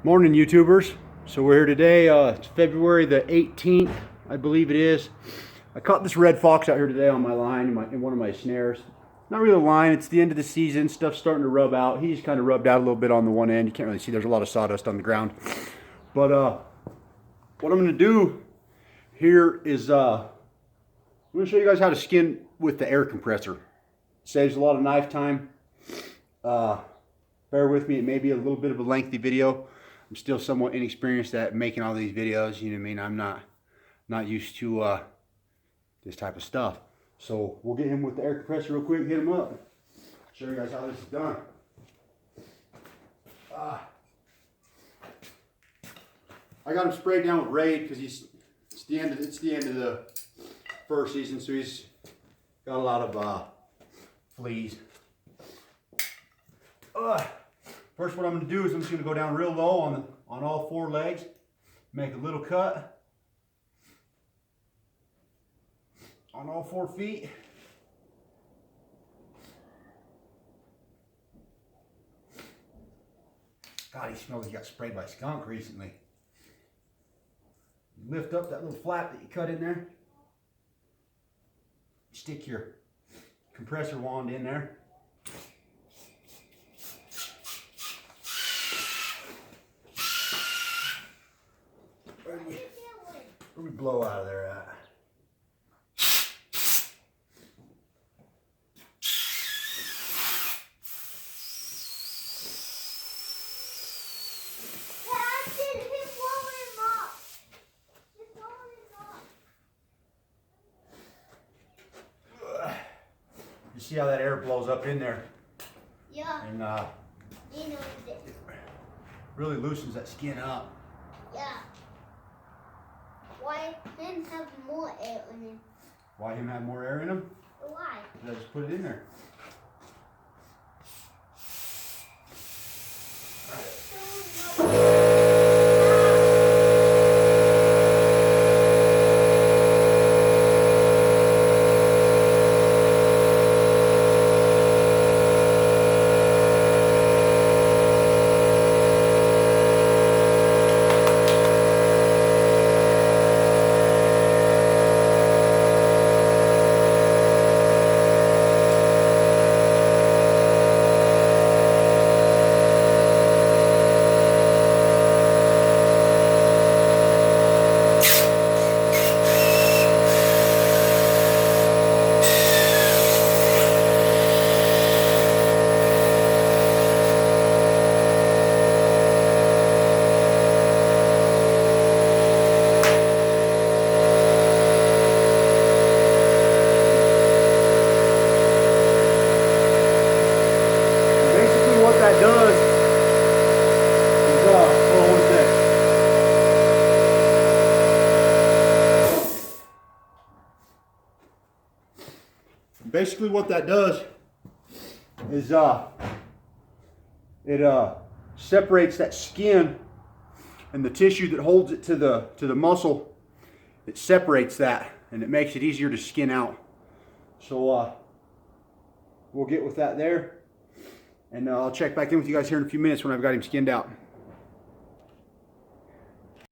Morning, YouTubers. So we're here today. It's February the 18th, I believe it is. I caught this red fox out here today on my line in one of my snares. Not really a line. It's the end of the season. Stuff's starting to rub out. He's kind of rubbed out a little bit on the one end. You can't really see. There's a lot of sawdust on the ground. But what I'm going to do here is I'm going to show you guys how to skin with the air compressor. Saves a lot of knife time. Bear with me. It may be a little bit of a lengthy video. I'm still somewhat inexperienced at making all these videos. You know what I mean? I'm not used to this type of stuff. So we'll get him with the air compressor real quick, hit him up, show you guys how this is done. I got him sprayed down with Raid because it's the end of the fur season, so he's got a lot of fleas. First, what I'm going to do is I'm just going to go down real low on all four legs, make a little cut on all 4 feet. God, he smells like he got sprayed by a skunk recently. You lift up that little flap that you cut in there. Stick your compressor wand in there. Where we blow out of there at? You see how that air blows up in there? Yeah. And you know, really loosens that skin up. Yeah. Why him have more air in him? Why him have more air in him? Why? I just put it in there. Basically what that does is it separates that skin and the tissue that holds it to the muscle. It separates that and it makes it easier to skin out. So we'll get with that there, and I'll check back in with you guys here in a few minutes when I've got him skinned out.